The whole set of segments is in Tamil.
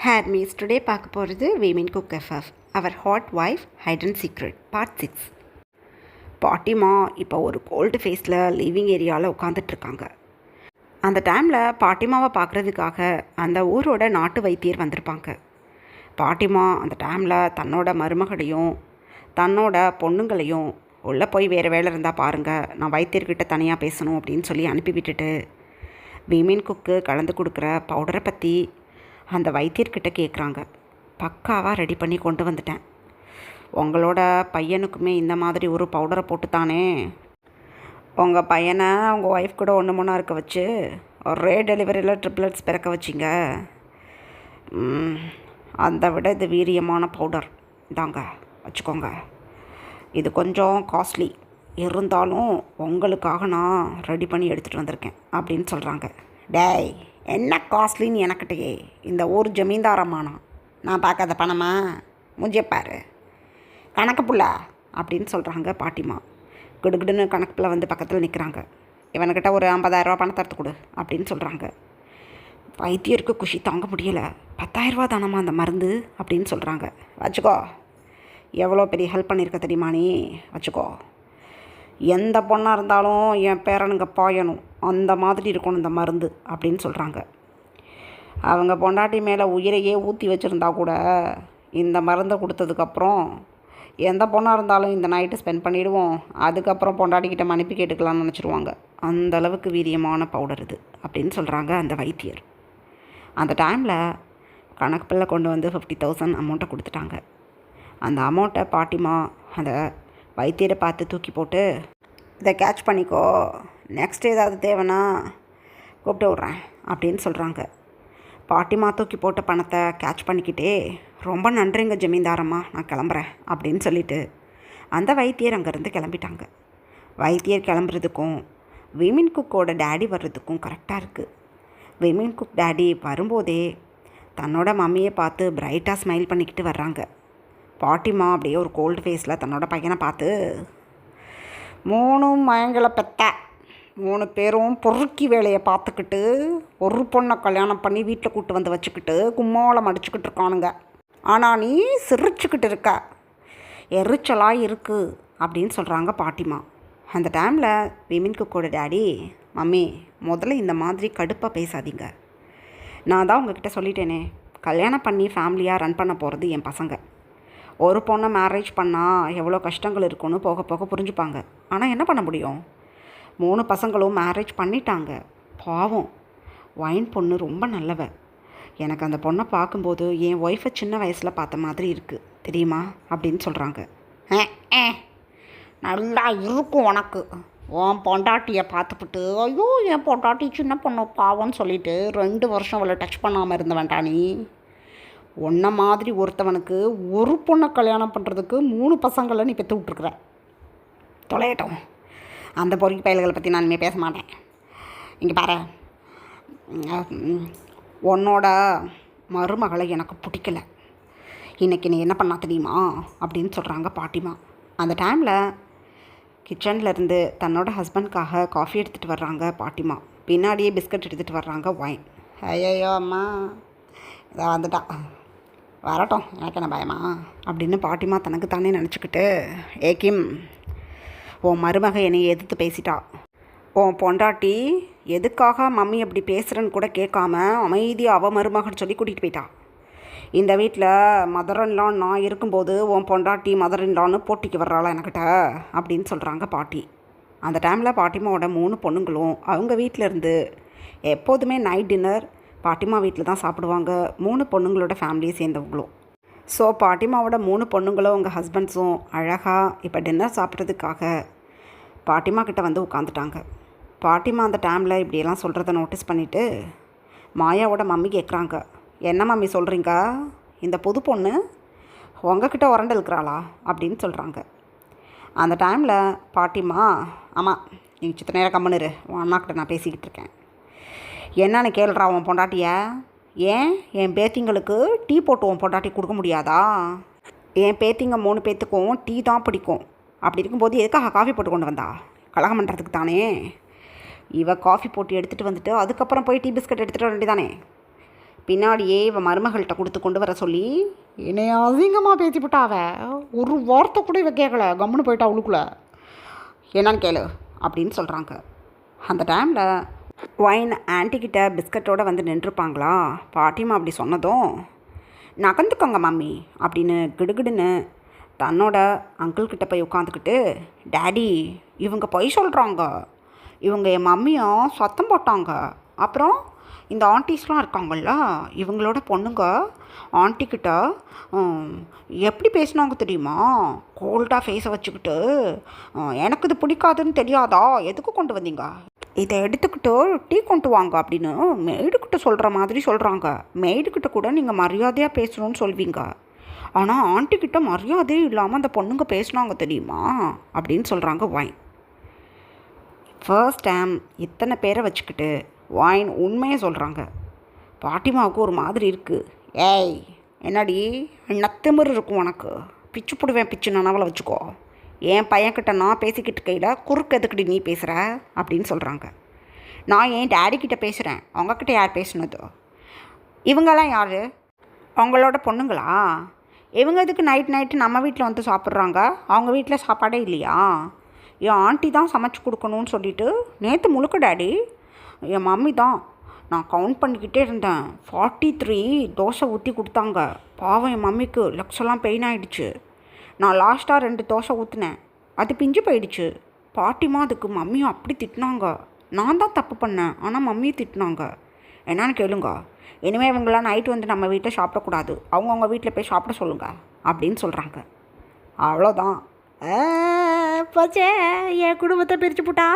ஹேர்மீஸ் டுடே பார்க்க போகிறது விமென் குக் எஃப்எஃப் அவர் hot wife hide and secret part 6. பாட்டிமா இப்போ ஒரு கோல்டு ஃபேஸில் லிவிங் ஏரியாவில் உட்காந்துட்ருக்காங்க. அந்த டைமில் பாட்டிமாவை பார்க்குறதுக்காக அந்த ஊரோட நாட்டு வைத்தியர் வந்திருப்பாங்க. பாட்டிமா அந்த டைமில் தன்னோட மருமகளையும் தன்னோட பொண்ணுங்களையும் உள்ளே போய் வேறு வேலை இருந்தால் பாருங்கள், நான் வைத்தியர்கிட்ட தனியாக பேசணும் அப்படின்னு சொல்லி அனுப்பி விட்டுட்டு விமென் குக்கு கலந்து கொடுக்குற பவுடரை பற்றி அந்த வைத்தியர்கிட்ட கேட்குறாங்க. பக்காவாக ரெடி பண்ணி கொண்டு வந்துட்டேன். உங்களோட பையனுக்குமே இந்த மாதிரி ஒரு பவுடரை போட்டுத்தானே உங்கள் பையனை உங்கள் ஒய்ஃப் கூட ஒன்று மூணா இருக்க வச்சு ஒரே டெலிவரியில் ட்ரிப்ளட்ஸ் பிறக்க வச்சிங்க. அதை விட இது வீரியமான பவுடர் தாங்க, வச்சுக்கோங்க. இது கொஞ்சம் காஸ்ட்லி இருந்தாலும் உங்களுக்காக நான் ரெடி பண்ணி எடுத்துகிட்டு வந்திருக்கேன் அப்படின்னு சொல்கிறாங்க. டேய், என்ன காஸ்ட்லின்னு எனக்கிட்டே இந்த ஊர் ஜமீன்தாரம்மானா நான் பார்க்காத பணமா? முஞ்சியப்பாரு கணக்கு புள்ள அப்படின்னு சொல்கிறாங்க பாட்டிமா. கிடுகிடுன்னு கணக்கு புள்ள வந்து பக்கத்தில் நிற்கிறாங்க. இவனுக்கிட்ட ஒரு 50,000 பணத்தை எடுத்து கொடு அப்படின்னு சொல்கிறாங்க. வைத்தியருக்கு குஷி தாங்க முடியலை. 10,000 தானம்மா அந்த மருந்து அப்படின்னு சொல்கிறாங்க. வச்சுக்கோ, எவ்வளோ பெரிய ஹெல்ப் பண்ணியிருக்க தெரியுமா நீ, வச்சுக்கோ. எந்த பொண்ணாக இருந்தாலும் என் பேரனுங்க பாயணும், அந்த மாதிரி இருக்கணும் இந்த மருந்து அப்படின்னு சொல்கிறாங்க. அவங்க பொண்டாட்டி மேலே உயிரையே ஊற்றி வச்சுருந்தா கூட இந்த மருந்தை கொடுத்ததுக்கப்புறம் எந்த பொண்ணாக இருந்தாலும் இந்த நைட்டு ஸ்பெண்ட் பண்ணிவிடுவோம், அதுக்கப்புறம் பொண்டாட்டிக்கிட்ட மன்னிப்பு கேட்டுக்கலாம்னு நினச்சிடுவாங்க. அந்த அளவுக்கு வீரியமான பவுடர் இது அப்படின்னு சொல்கிறாங்க அந்த வைத்தியர். அந்த டைமில் கணக்கு பிள்ளை கொண்டு வந்து 50,000 அமௌண்ட்டை கொடுத்துட்டாங்க. அந்த அமௌண்ட்டை பாட்டிமா அந்த வைத்தியரை பார்த்து தூக்கி போட்டு, இதை கேட்ச் பண்ணிக்கோ, நெக்ஸ்ட் ஏதாவது தேவைன்னா கூப்பிட்டு விட்றேன் அப்படின்னு சொல்கிறாங்க. பாட்டிமா தூக்கி போட்ட பணத்தை கேட்ச் பண்ணிக்கிட்டே, ரொம்ப நன்றிங்க ஜமீன்தாரம்மா, நான் கிளம்புறேன் அப்படின்னு சொல்லிவிட்டு அந்த வைத்தியர் அங்கேருந்து கிளம்பிட்டாங்க. வைத்தியர் கிளம்புறதுக்கும் விமென் குக்கோட டேடி வர்றதுக்கும் கரெக்டாக இருக்குது. விமென் குக் டேடி வரும்போதே தன்னோட மம்மியை பார்த்து பிரைட்டாக ஸ்மைல் பண்ணிக்கிட்டு வர்றாங்க. பாட்டிமா அப்படியே ஒரு கோல்டு ஃபேஸில் தன்னோட பையனை பார்த்து, 3 மயங்களை பெத்த 3 பேரும் பொறுக்கி வேலையை பார்த்துக்கிட்டு ஒரு பொண்ணை கல்யாணம் பண்ணி வீட்டில் கூட்டு வந்து வச்சுக்கிட்டு கும்மாளம் அடிச்சுக்கிட்டு இருக்கானுங்க. ஆனால் நீ சிரிச்சுக்கிட்டு இருக்க, எரிச்சலாக இருக்குது அப்படின்னு சொல்கிறாங்க பாட்டிமா. அந்த டைமில் விமென் குக்கோட டேடி, மம்மி முதல்ல இந்த மாதிரி கடுப்பாக பேசாதீங்க. நான் தான் உங்ககிட்ட சொல்லிட்டேனே, கல்யாணம் பண்ணி ஃபேமிலியாக ரன் பண்ண போகிறது என் பசங்க. ஒரு பொண்ணை மேரேஜ் பண்ணால் எவ்வளோ கஷ்டங்கள் இருக்குன்னு போக போக புரிஞ்சுப்பாங்க. ஆனால் என்ன பண்ண முடியும், 3 பசங்களும் மேரேஜ் பண்ணிட்டாங்க. பாவம், ஒயின் பொண்ணு ரொம்ப நல்லவ. எனக்கு அந்த பொண்ணை பார்க்கும்போது என் ஒய்ஃபை சின்ன வயசில் பார்த்த மாதிரி இருக்குது தெரியுமா அப்படின்னு சொல்கிறாங்க. நல்லா இருக்கும் உனக்கு, உன் பொண்டாட்டியை பார்த்துக்கிட்டு ஐயோ என் பொண்டாட்டி சின்ன பொண்ணு பாவம்னு சொல்லிவிட்டு 2 வருஷம் அவளை டச் பண்ணாமல் இருந்த வேண்டாம் நீ. உன்ன மாதிரி ஒருத்தவனுக்கு ஒரு பொண்ணை கல்யாணம் பண்ணுறதுக்கு 3 பசங்களை நீ பெற்று விட்ருக்குற. தொலையட்டும், அந்த பொறுக்கி பயல்களை பற்றி நான் இனிமேல் பேச மாட்டேன். இங்கே பாரு, உன்னோட மருமகளை எனக்கு பிடிக்கலை. இன்றைக்கி நீ என்ன பண்ணா தெரியுமா அப்படின்னு சொல்கிறாங்க பாட்டிமா. அந்த டைமில் கிச்சன்லேருந்து தன்னோட ஹஸ்பண்ட்காக காஃபி எடுத்துகிட்டு வர்றாங்க பாட்டிமா. பின்னாடியே பிஸ்கட் எடுத்துகிட்டு வர்றாங்க ஒயின். ஐயோ அம்மா, இதை வந்துட்டா, வரட்டும், எனக்கு என்ன பயமா அப்படின்னு பாட்டிமா தனக்கு தானே நினச்சிக்கிட்டு, ஏக்கிம் உன் மருமக என்னை எதிர்த்து பேசிட்டா. உன் பொண்டாட்டி எதுக்காக மம்மி அப்படி பேசுகிறேன்னு கூட கேட்காம அமைதியாக அவள் மருமகன்னு சொல்லி கூட்டிகிட்டு போயிட்டா. இந்த வீட்டில் மதர்இன்லான் நான் இருக்கும்போது உன் பொண்டாட்டி மதர்இன்லான்னு போட்டிக்கு வர்றாளா என்கிட்ட அப்படின்னு சொல்கிறாங்க பாட்டி. அந்த டைமில் பாட்டிமாவோட 3 பொண்ணுங்களும் அவங்க வீட்டில் இருந்து எப்போதுமே நைட் டின்னர் பாட்டிமா வீட்டில் தான் சாப்பிடுவாங்க. 3 பொண்ணுங்களோட ஃபேமிலியை சேர்ந்தவங்களும். ஸோ பாட்டிமாவோட 3 பொண்ணுங்களும் உங்கள் ஹஸ்பண்ட்ஸும் அழகாக இப்போ டின்னர் சாப்பிட்றதுக்காக பாட்டிமா கிட்ட வந்து உட்காந்துட்டாங்க. பாட்டிமா அந்த டைமில் இப்படியெல்லாம் சொல்கிறத நோட்டீஸ் பண்ணிவிட்டு மாயாவோட மம்மி கேட்குறாங்க, என்ன மம்மி சொல்கிறீங்க, இந்த புது பொண்ணு உங்ககிட்ட உரண்டு இருக்கிறாளா அப்படின்னு சொல்கிறாங்க. அந்த டைமில் பாட்டிமா, ஆமாம் நீங்கள் சித்த நேரம் கம்முன்னு உன் அண்ணாக்கிட்ட நான் பேசிக்கிட்டு இருக்கேன், என்னன்னு கேள்றா உன் பொண்டாட்டிய. ஏன் என் பேத்திங்களுக்கு டீ போட்டு உன் பொண்டாட்டி கொடுக்க முடியாதா? என் பேத்திங்க 3 பேத்துக்கும் டீ தான் பிடிக்கும். அப்படி இருக்கும்போது எதுக்காக காஃபி போட்டு கொண்டு வந்தா? கலகம் பண்ணுறதுக்கு தானே. இவ காஃபி போட்டு எடுத்துகிட்டு வந்துட்டு அதுக்கப்புறம் போய் டீ பிஸ்கட் எடுத்துகிட்டு வர வேண்டியதானே. பின்னாடியே இவன் மருமகள்கிட்ட கொடுத்து கொண்டு வர சொல்லி என்னைய அசிங்கமாக பேசிவிட்டாவ. ஒரு வார்த்தை கூட இவ கேட்கல, கம்முன்னு போயிட்டா அவளுக்குள்ள. என்னன்னு கேளு அப்படின்னு சொல்கிறாங்க. அந்த டைமில் ஒயின் ஆன்ட்டிக்கிட்ட பிஸ்கட்டோடு வந்து நின்றுருப்பாங்களா. பாட்டிமா அப்படி சொன்னதும் நகர்ந்துக்கோங்க மம்மி அப்படின்னு கிடுகிடுன்னு தன்னோட அங்கிள்கிட்ட போய் உட்காந்துக்கிட்டு, டேடி இவங்க பொய் சொல்கிறாங்க, இவங்க என் மம்மியும் சத்தம் போட்டாங்க. அப்புறம் இந்த ஆண்டிஸ்லாம் இருக்காங்கள்ல, இவங்களோட பொண்ணுங்க ஆண்டிக்கிட்ட எப்படி பேசினாங்க தெரியுமா? கோல்டாக ஃபேஸை வச்சுக்கிட்டு, எனக்கு இது பிடிக்காதுன்னு தெரியாதா, எதுக்கு கொண்டு வந்தீங்க, இதை எடுத்துக்கிட்டு டீ கொண்டு வாங்க அப்படின்னு மெய்டுக்கிட்ட சொல்கிற மாதிரி சொல்கிறாங்க. மெய்டுக்கிட்ட கூட நீங்கள் மரியாதையாக பேசணும்னு சொல்வீங்க, ஆனால் ஆண்டிக்கிட்ட மரியாதையே இல்லாமல் அந்த பொண்ணுங்க பேசினாங்க தெரியுமா அப்படின்னு சொல்கிறாங்க ஒயின். ஃபர்ஸ்ட் டைம் இத்தனை பேரை வச்சுக்கிட்டு ஒயின் உண்மையை சொல்கிறாங்க. பாட்டிமாவுக்கு ஒரு மாதிரி இருக்குது. ஏய் என்னடி நத்தமிரு இருக்கும் உனக்கு, பிச்சு போடுவேன், பிச்சு நனவலை வச்சுக்கோ, என் பையன்கிட்ட நான் பேசிக்கிட்டு கையில் குறுக்கு எதுக்கிட்டு நீ பேசுகிற அப்படின்னு சொல்கிறாங்க. நான் என் டேடிக்கிட்ட பேசுகிறேன், அவங்கக்கிட்ட யார் பேசுனதோ? இவங்கெல்லாம் யார்? அவங்களோட பொண்ணுங்களா? இவங்க இதுக்கு நைட்டு நம்ம வீட்டில் வந்து சாப்பிட்றாங்க, அவங்க வீட்டில் சாப்பாடே இல்லையா? என் ஆண்டி தான் சமைச்சு கொடுக்கணும்னு சொல்லிவிட்டு நேற்று முழுக்க டேடி என் மம்மி தான், நான் கவுண்ட் பண்ணிக்கிட்டே இருந்தேன், 43 தோசை ஊற்றி கொடுத்தாங்க. பாவம் என் மம்மிக்கு லெக்ஸெல்லாம் பெயின் ஆகிடுச்சு. நான் லாஸ்ட்டாக 2 தோசை ஊற்றினேன், அது பிஞ்சு போயிடுச்சு. பாட்டிமா அதுக்கு மம்மியும் அப்படி திட்டினாங்க. நான் தான் தப்பு பண்ணேன், ஆனால் மம்மியும் திட்டினாங்க. என்னான்னு கேளுங்க, இனிமேல் இவங்களாம் நைட்டு வந்து நம்ம வீட்டில் சாப்பிடக்கூடாது, அவங்கவுங்க வீட்டில் போய் சாப்பிட சொல்லுங்கள் அப்படின்னு சொல்கிறாங்க. அவ்வளோதான். போச்சே, என் குடும்பத்தை பிரித்து போட்டா,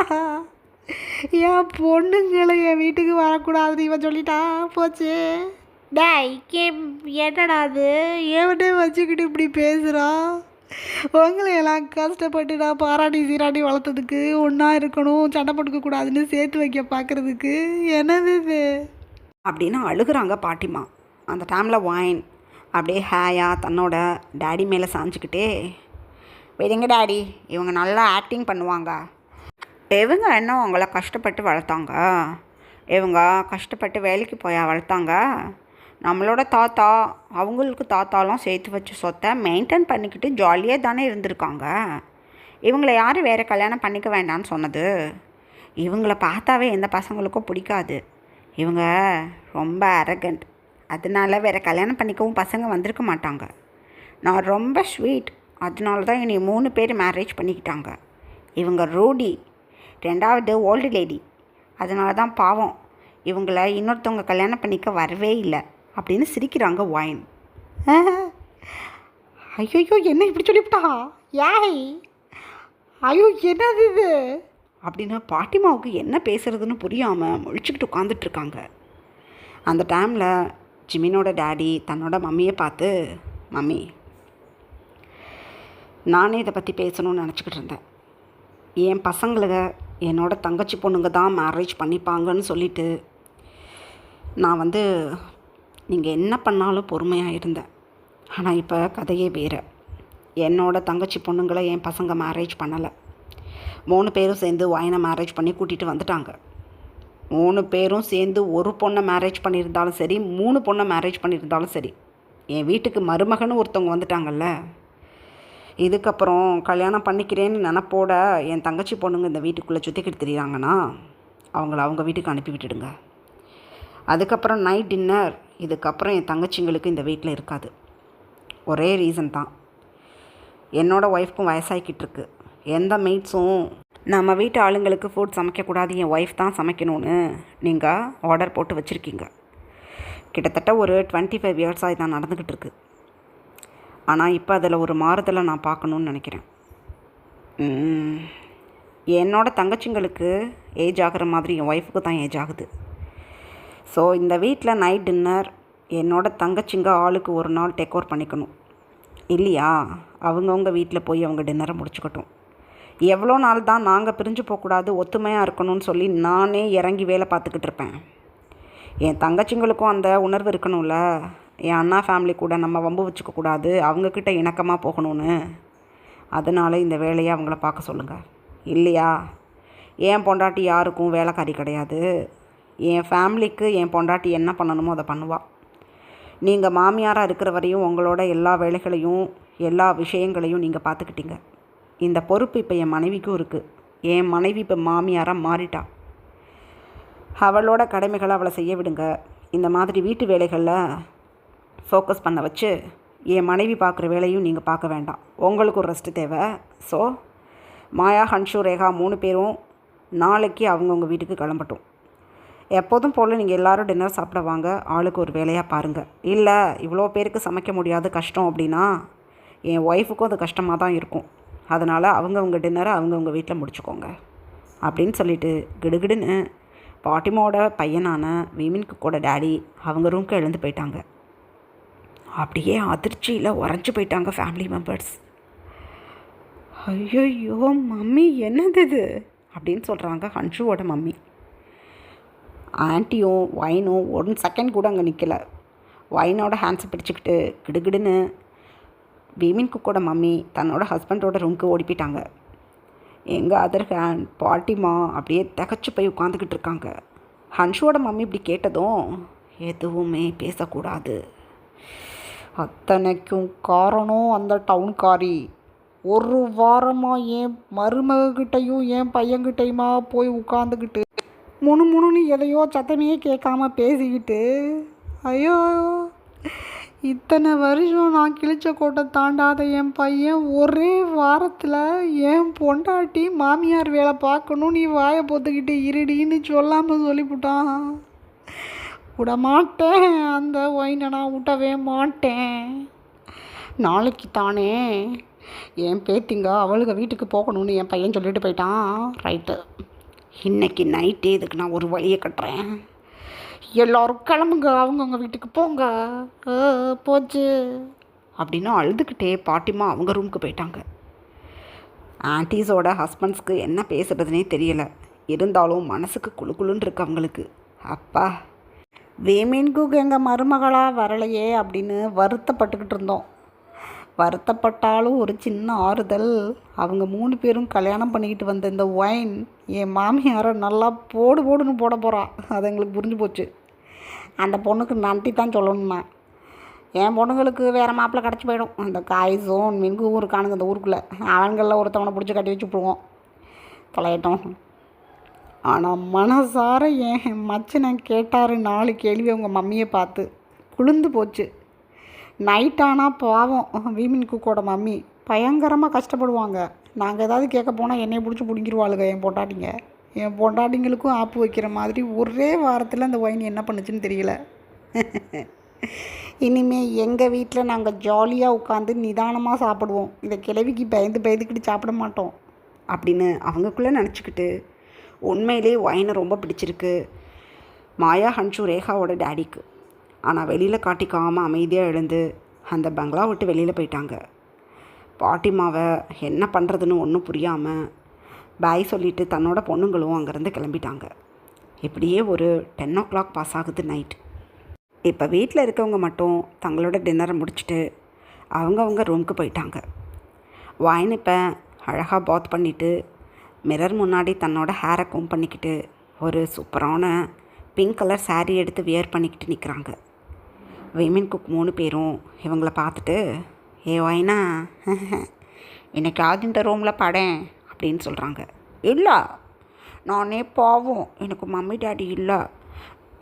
என் பொண்ணுங்களை என் வீட்டுக்கு வரக்கூடாது இவன் சொல்லிட்டா, போச்சு. டேய் என்னடா அது, எவனே வச்சுக்கிட்டு இப்படி பேசுகிறான்? உங்களையெல்லாம் கஷ்டப்பட்டு நான் பாராட்டி சீராட்டி வளர்த்ததுக்கு, ஒன்றா இருக்கணும், சண்டை போட்டுக்கக்கூடாதுன்னு சேர்த்து வைக்க பார்க்குறதுக்கு என்னது இது அப்படின்னு அழுகிறாங்க பாட்டிமா. அந்த டைமில் ஒயின் அப்படியே ஹேயாக தன்னோட டேடி மேலே சாஞ்சிக்கிட்டே, விடுங்க டேடி, இவங்க நல்லா ஆக்டிங் பண்ணுவாங்க, இவங்க என்ன அவங்கள கஷ்டப்பட்டு வளர்த்தாங்க, இவங்க கஷ்டப்பட்டு வேலைக்கு போயா வளர்த்தாங்க, நம்மளோட தாத்தா அவங்களுக்கு தாத்தாலாம் சேர்த்து வச்ச சொத்தை மெயின்டைன் பண்ணிக்கிட்டு ஜாலியாக தானே இருந்திருக்காங்க, இவங்கள யார் வேறு கல்யாணம் பண்ணிக்க வேண்டான்னு சொன்னது? இவங்கள பார்த்தாவே எந்த பசங்களுக்கும் பிடிக்காது, இவங்க ரொம்ப அரகண்ட், அதனால வேறு கல்யாணம் பண்ணிக்கவும் பசங்க வந்திருக்க மாட்டாங்க. நான் ரொம்ப ஸ்வீட், அதனால தான் என்னை 3 பேர் மேரேஜ் பண்ணிக்கிட்டாங்க. இவங்க ரூடி, 2வது ஓல்டு லேடி, அதனால தான் பாவம் இவங்கள இன்னொருத்தவங்க கல்யாணம் பண்ணிக்க வரவே இல்லை அப்படின்னு சிரிக்கிறாங்க ஒயின். ஐயோ என்ன இப்படி சொல்லிவிட்டா, ஏய் ஐயோ என்னது இது அப்படின்னு பாட்டிமாவுக்கு என்ன பேசுகிறதுன்னு புரியாமல் முழிச்சுக்கிட்டு உட்காந்துட்ருக்காங்க. அந்த டைமில் ஜிமினோட டேடி தன்னோட மம்மியை பார்த்து, மம்மி நானே இதை பற்றி பேசணும்னு நினச்சிக்கிட்டு இருந்தேன், என் பசங்களை என்னோட தங்கச்சி பொண்ணுங்க தான் மேரேஜ் பண்ணிப்பாங்கன்னு சொல்லிவிட்டு நான் வந்து நீங்கள் என்ன பண்ணாலும் பொறுமையாக இருந்தேன். ஆனால் இப்போ கதையே வேறு, என்னோட தங்கச்சி பொண்ணுங்களை என் பசங்க மேரேஜ் பண்ணலை. 3 பேரும் சேர்ந்து ஒயினை மேரேஜ் பண்ணி கூட்டிகிட்டு வந்துட்டாங்க. 3 பேரும் சேர்ந்து ஒரு பொண்ணை மேரேஜ் பண்ணியிருந்தாலும் சரி, 3 பொண்ணை மேரேஜ் பண்ணியிருந்தாலும் சரி, என் வீட்டுக்கு மருமகன்னு ஒருத்தவங்க வந்துட்டாங்கல்ல, இதுக்கப்புறம் கல்யாணம் பண்ணிக்கிறேன்னு நினப்போட என் தங்கச்சி பொண்ணுங்க இந்த வீட்டுக்குள்ளே சுற்றிக்கிட்டு தெரியாங்கன்னா அவங்கள அவங்க வீட்டுக்கு அனுப்பி விட்டுடுங்க. அதுக்கப்புறம் நைட் டின்னர் இதுக்கப்புறம் என் தங்கச்சிங்களுக்கு இந்த வீட்டில் இருக்காது. ஒரே ரீசன் தான், என்னோடய ஒய்ஃப்க்கும் வயசாகிக்கிட்டு இருக்கு, எந்த மெய்ட்ஸும் நம்ம வீட்டு ஆளுங்களுக்கு ஃபுட் சமைக்கக்கூடாது, என் ஒய்ஃப் தான் சமைக்கணும்னு நீங்கள் ஆர்டர் போட்டு வச்சுருக்கீங்க. கிட்டத்தட்ட ஒரு 25 இயர்ஸாக இதான் நடந்துக்கிட்டு இருக்கு. ஆனால் இப்போ அதில் ஒரு மாறுதலை நான் பார்க்கணுன்னு நினைக்கிறேன். என்னோடய தங்கச்சிங்களுக்கு ஏஜ் ஆகிற மாதிரி என் ஒய்ஃபுக்கு தான் ஏஜ் ஆகுது. ஸோ இந்த வீட்டில் நைட் டின்னர் என்னோடய தங்கச்சிங்க ஆளுக்கு ஒரு நாள் டேக் ஓவர் பண்ணிக்கணும் இல்லையா? அவங்கவுங்க வீட்டில் போய் அவங்க டின்னரை முடிச்சுக்கட்டும். எவ்வளோ நாள் தான் நாங்கள் பிரிஞ்சு போகக்கூடாது, ஒத்துமையாக இருக்கணும்னு சொல்லி நானே இறங்கி வேலை பார்த்துக்கிட்டு இருப்பேன்? என் தங்கச்சிங்களுக்கும் அந்த உணர்வு இருக்கணும்ல, என் அண்ணா ஃபேமிலி கூட நம்ம வம்பு வச்சுக்கக்கூடாது, அவங்கக்கிட்ட இணக்கமாக போகணும்னு. அதனால் இந்த வேலையை அவங்கள பார்க்க சொல்லுங்கள் இல்லையா? என் பொண்டாட்டி யாருக்கும் வேலைக்காரி கிடையாது. என் ஃபேமிலிக்கு என் பொண்டாட்டி என்ன பண்ணணுமோ அதை பண்ணுவாள். நீங்கள் மாமியாராக இருக்கிற வரையும் உங்களோட எல்லா வேலைகளையும் எல்லா விஷயங்களையும் நீங்கள் பார்த்துக்கிட்டீங்க. இந்த பொறுப்பு இப்போ என் மனைவிக்கும் இருக்குது. என் மனைவி இப்போ மாமியாராக மாறிட்டா. அவளோட கடமைகளை அவளை செய்ய விடுங்க. இந்த மாதிரி வீட்டு வேலைகளில் ஃபோக்கஸ் பண்ண வச்சு என் மனைவி பார்க்குற வேலையும் நீங்கள் பார்க்க வேண்டாம். உங்களுக்கு ஒரு ரெஸ்ட்டு தேவை. ஸோ மாயா, ஹன்ஷு, ரேகா 3 பேரும் நாளைக்கு அவங்கவுங்க வீட்டுக்கு கிளம்பட்டும். எப்போதும் போல் நீங்கள் எல்லோரும் டின்னர் சாப்பிட வாங்க. ஆளுக்கு ஒரு வேலையாக பாருங்கள். இல்லை இவ்வளோ பேருக்கு சமைக்க முடியாது, கஷ்டம் அப்படின்னா என் ஒய்ஃபுக்கும் அது கஷ்டமாக தான் இருக்கும். அதனால் அவங்கவுங்க டின்னரை அவங்கவுங்க வீட்டில் முடிச்சுக்கோங்க அப்படின்னு சொல்லிவிட்டு கிடுகிடுன்னு பாட்டிமாவோட பையனான விமின் குக்கோட டேடி அவங்க ரூம்க்கு எழுந்து போயிட்டாங்க. அப்படியே அதிர்ச்சியில் உறைஞ்சி போயிட்டாங்க ஃபேமிலி மெம்பர்ஸ். ஐயோ மம்மி என்னது இது அப்படின்னு சொல்கிறாங்க ஹன்ஷுவோட மம்மி. ஆன்ட்டியும் வைனும் 1 செகண்ட் கூட அங்கே நிற்கலை. வைனோட ஹேண்ட்ஸை பிடிச்சிக்கிட்டு கிடுகிடுன்னு விமின் குக்கோட மம்மி தன்னோட ஹஸ்பண்டோட ரூமுக்கு ஓடி போயிட்டாங்க. எங்கள் அதர் ஹேண்ட் பாட்டிமா அப்படியே திகச்சு போய் உட்காந்துக்கிட்டு இருக்காங்க. ஹன்ஷுவோட மம்மி இப்படி கேட்டதும் எதுவுமே பேசக்கூடாது. அத்தனைக்கும் காரணம் அந்த டவுன்காரி. 1 வாரமாக என் மருமகிட்டையும் என் பையன்கிட்டையுமா போய் உட்காந்துக்கிட்டு முணுமுணுன்னு எதையோ சத்தமே கேட்காம பேசிக்கிட்டு, ஐயோ இத்தனை வருஷம் நான் கிழிச்ச கோட்டை தாண்டாத என் பையன் ஒரே வாரத்தில் என் பொண்டாட்டி மாமியார் வேலை பார்க்கணும், நீ வாயை பொத்துக்கிட்டு இருடின்னு சொல்லாமல் சொல்லிவிட்டான். விடமாட்டேன், அந்த ஒயினை நான் விட்டவே மாட்டேன். நாளைக்கு தானே என் பேத்திங்க அவளுக்கு வீட்டுக்கு போகணும்னு என் பையன் சொல்லிட்டு போயிட்டான். ரைட்டு, இன்றைக்கி நைட்டே இதுக்கு நான் ஒரு வழியை கட்டுறேன். எல்லோரும் கிளம்புங்க, அவங்கவுங்க வீட்டுக்கு போங்க. போச்சு அப்படின்னு அழுதுகிட்டே பாட்டிமா அவங்க ரூமுக்கு போயிட்டாங்க. ஆன்டிஸோட ஹஸ்பண்ட்ஸ்க்கு என்ன பேசுகிறதுனே தெரியலை. இருந்தாலும் மனசுக்கு குழுக்குழுன்னு இருக்கு அவங்களுக்கு. அப்பா, வேமீன்குக்கு எங்கள் மருமகளாக வரலையே அப்படின்னு வருத்தப்பட்டுக்கிட்டு இருந்தோம். வருத்தப்பட்டாலும் ஒரு சின்ன ஆறுதல், அவங்க 3 பேரும் கல்யாணம் பண்ணிக்கிட்டு வந்த இந்த ஒயின் என் மாமியாரை நல்லா போடுன்னு போட போகிறா. அது எங்களுக்கு புரிஞ்சு போச்சு. அந்த பொண்ணுக்கு நன்றி தான் சொல்லணும்னா. என் பொண்ணுங்களுக்கு வேறு மாப்பிள்ளை கிடச்சி போயிடும். அந்த காய்ஸும் மின்கும் இருக்கானுங்க இந்த ஊருக்குள்ளே. அவங்களில் ஒருத்தவனை பிடிச்சி கட்டி வச்சு விட்ருவோம், தொலையட்டும். ஆனால் மனசார என் மச்சனை கேட்டார் 4 கேள்வி அவங்க மம்மியை பார்த்து. குளிர்ந்து போச்சு. நைட்டானால் பாவம் விமின் குக்கோட மம்மி பயங்கரமாக கஷ்டப்படுவாங்க. நாங்கள் ஏதாவது கேட்க போனால் என்னையை பிடிச்சி பிடிங்கிருவாளுங்க என் பொண்டாட்டிங்க. என் பொண்டாட்டிங்களுக்கும் ஆப்பு வைக்கிற மாதிரி ஒரே வாரத்தில் அந்த ஒயின் என்ன பண்ணுச்சுன்னு தெரியல. இனிமேல் எங்கள் வீட்டில் நாங்கள் ஜாலியாக உட்காந்து நிதானமாக சாப்பிடுவோம். இதை கிளவிக்கு பயந்துக்கிட்டு சாப்பிட மாட்டோம் அப்படின்னு அவங்களுக்குள்ளே நினச்சிக்கிட்டு. உண்மையிலே ஒயினை ரொம்ப பிடிச்சிருக்கு மாயா, ஹன்ஷு, ரேகாவோட டேடிக்கு. ஆனால் வெளியில் காட்டிக்காமல் அமைதியாக எழுந்து அந்த பங்களா விட்டு வெளியில் போயிட்டாங்க. பாட்டிமாவை என்ன பண்ணுறதுன்னு ஒன்றும் புரியாமல் பாய் சொல்லிவிட்டு தன்னோட பொண்ணுங்களும் அங்கேருந்து கிளம்பிட்டாங்க. இப்படியே ஒரு 10 o'clock பாஸ் ஆகுது நைட். இப்போ வீட்டில் இருக்கவங்க மட்டும் தங்களோட டின்னரை முடிச்சுட்டு அவங்கவுங்க ரூமுக்கு போயிட்டாங்க. வாயின் இப்போ அழகாக பாத் பண்ணிவிட்டு மிரர் முன்னாடி தன்னோட ஹேரை கோம் பண்ணிக்கிட்டு ஒரு சூப்பரான பிங்க் கலர் சாரீ எடுத்து வியர் பண்ணிக்கிட்டு நிற்கிறாங்க. விமின் குக் 3 பேரும் இவங்கள பார்த்துட்டு, ஏ ஒயினா என்னைக்காவது இந்த ரூமில் படேன் அப்படின்னு சொல்கிறாங்க. இல்லை, நானே பாவம், எனக்கு மம்மி டேடி இல்லை,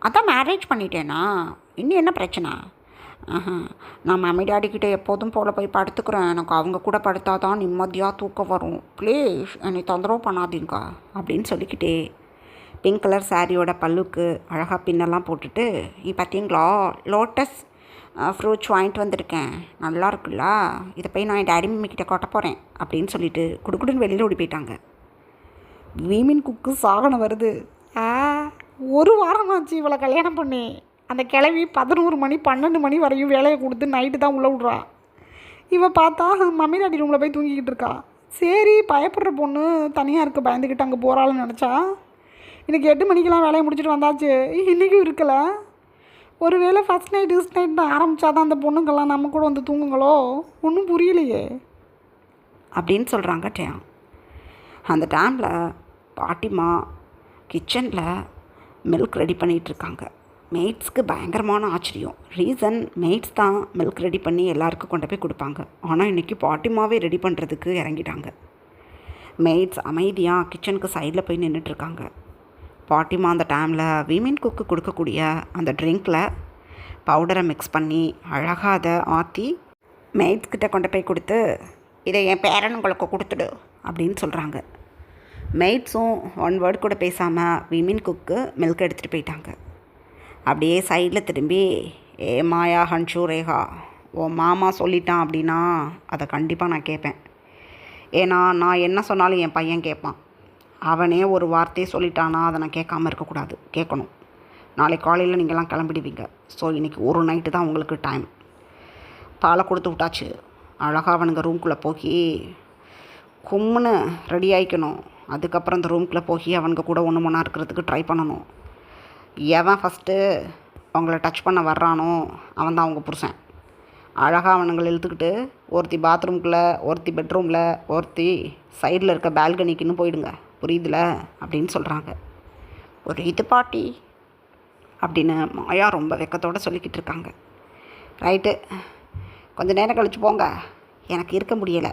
அதான் மேரேஜ் பண்ணிட்டேனா, இன்னும் என்ன பிரச்சனை? நான் மம்மி டேடிக்கிட்ட எப்போதும் போல் போய் படுத்துக்கிறேன். எனக்கு அவங்க கூட படுத்தா தான் நிம்மதியாக தூக்கம் வரும். ப்ளீஸ் என்னை தொந்தரவு பண்ணாதீங்க அப்படின்னு சொல்லிக்கிட்டே பிங்க் கலர் சாரியோட பல்லுக்கு அழகாக பின்னெல்லாம் போட்டுட்டு, பார்த்தீங்களா லோட்டஸ் ஃப்ரூட்ஸ் வாங்கிட்டு வந்திருக்கேன், நல்லா இருக்குல்ல, இதை போய் நான் என் டேடி மம்மிக்கிட்ட கொட்ட போகிறேன் அப்படின்னு சொல்லிட்டு குடுக்குடுன்னு வெளியில் ஓடி போயிட்டாங்க. விமின் குக்கு சாகனம் வருது. 1 வாரமாச்சு இவளை கல்யாணம் பண்ணி. அந்த கிளவி 11 மணி 12 மணி வரையும் வேலையை கொடுத்து நைட்டு தான் உள்ளே விட்றா. இவள் பார்த்தா மம்மி டாடி ரூமில் போய் தூங்கிக்கிட்டு இருக்கா. சரி, பயப்படுற பொண்ணு தனியாக இருக்க பயந்துக்கிட்டு அங்கே போகிறாள்னு நினச்சா. இன்றைக்கி 8 மணிக்கெலாம் வேலையை முடிச்சுட்டு வந்தாச்சு, இன்றைக்கும் இருக்கலை. ஒரு வேளை ஃபஸ்ட் நைட் ஆரம்பித்தாதான் அந்த பொண்ணுங்கள்லாம் நம்ம கூட வந்து தூங்குங்களோ, ஒன்றும் புரியலையே அப்படின்னு சொல்கிறாங்க டேம். அந்த டைமில் பாட்டிமா கிச்சனில் மில்க் ரெடி பண்ணிகிட்ருக்காங்க. மெய்ட்ஸ்க்கு பயங்கரமான ஆச்சரியம். ரீசன், மெய்ட்ஸ் தான் மில்க் ரெடி பண்ணி எல்லாருக்கும் கொண்டு போய் கொடுப்பாங்க. ஆனால் இன்றைக்கி பாட்டிமாவே ரெடி பண்ணுறதுக்கு இறங்கிட்டாங்க. மெய்ட்ஸ் அமைதியாக கிச்சனுக்கு சைடில் போய் நின்றுட்டுருக்காங்க. பாட்டிமா அந்த டைமில் விமன் குக்கு கொடுக்கக்கூடிய அந்த ட்ரிங்க்கில் பவுடரை மிக்ஸ் பண்ணி அழகாக அதை ஆற்றி மெய்ட்ஸ்கிட்ட கொண்டு போய் கொடுத்து, இதை என் பேரனுங்களுக்கு கொடுத்துடு அப்படின்னு சொல்கிறாங்க. மெய்ட்ஸும் ஒன் வேர்ட் கூட பேசாமல் விமன் குக்கு மில்க் எடுத்துகிட்டு போயிட்டாங்க. அப்படியே சைடில் திரும்பி, ஏ மாயா ஹன்ஷு ரேகா, உன் மாமா சொல்லிட்டான் அப்படின்னா அதை கண்டிப்பாக நான் கேட்பேன். ஏன்னா நான் என்ன சொன்னாலும் என் பையன் கேட்பான். அவனே ஒரு வார்த்தையை சொல்லிட்டானா அதை நான் கேட்காமல் இருக்கக்கூடாது, கேட்கணும். நாளைக்கு காலையில் நீங்கள்லாம் கிளம்பிடுவீங்க. ஸோ இன்றைக்கி ஒரு நைட்டு தான் உங்களுக்கு டைம். பாலை கொடுத்து விட்டாச்சு. அழகாக அவனுங்க ரூம்குள்ளே போய் கும்முன்னு ரெடி ஆகிக்கணும். அதுக்கப்புறம் அந்த ரூம்குள்ளே போய் அவனுங்க கூட ஒன்று மணி இருக்கிறதுக்கு ட்ரை பண்ணணும். எவன் ஃபஸ்ட்டு அவங்கள டச் பண்ண வர்றானோ அவன் தான் அவங்க புருஷன். அழகாக அவனுங்களை இழுத்துக்கிட்டு ஒருத்தி பாத்ரூம்குள்ளே, ஒருத்தி பெட்ரூமில், ஒருத்தி சைடில் இருக்க பால்கனிக்குன்னு போயிடுங்க, புரியுதுல அப்படின்னு சொல்கிறாங்க. ஒரு இது பாட்டி அப்படின்னு மாயா ரொம்ப வெக்கத்தோடு சொல்லிக்கிட்டு இருக்காங்க. ரைட்டு, கொஞ்சம் நேரம் கழிச்சு போங்க, எனக்கு இருக்க முடியலை.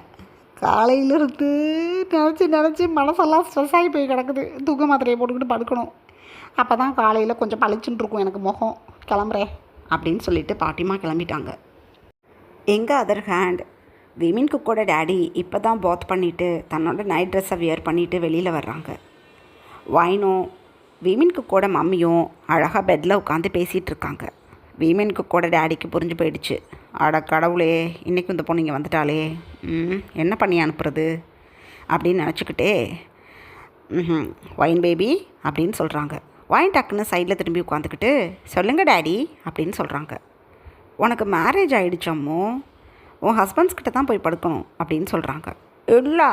காலையிலிருந்து நினச்சி மனசெல்லாம் ஸ்ட்ரெஸ் ஆகி போய் கிடக்குது. தூக்க மாத்திரையை போட்டுக்கிட்டு படுக்கணும். அப்போ தான் காலையில் கொஞ்சம் பளிச்சுன்னு இருக்கும் எனக்கு முகம். கிளம்புறேன் அப்படின்னு சொல்லிட்டு பாட்டிமா கிளம்பிட்டாங்க. எங்கள் அதர் ஹேண்ட், விமன் குக்கோட டேடி இப்போ தான் பாத் பண்ணிவிட்டு தன்னோட நைட் ட்ரெஸ்ஸை வியர் பண்ணிவிட்டு வெளியில் வர்றாங்க. வைனும் விமன் குக்கோட மம்மியும் அழகாக பெட்டில் உட்காந்து பேசிகிட்டு இருக்காங்க. விமன் குக்கோட டேடிக்கு புரிஞ்சு போயிடுச்சு. அட கடவுளே, இன்றைக்கும் இந்த பொண்ணு இங்கே வந்துட்டாலே, என்ன பண்ணி அனுப்புறது அப்படின்னு நினச்சிக்கிட்டே, வைன் பேபி அப்படின்னு சொல்கிறாங்க. வைன் டக்குன்னு சைடில் திரும்பி உட்காந்துக்கிட்டு, சொல்லுங்கள் டேடி அப்படின்னு சொல்கிறாங்க. உனக்கு மேரேஜ் ஆகிடுச்சம்மோ, உன் ஹஸ்பண்ட்ஸ் கிட்ட தான் போய் படுக்கணும் அப்படின்னு சொல்கிறாங்க. இல்லை,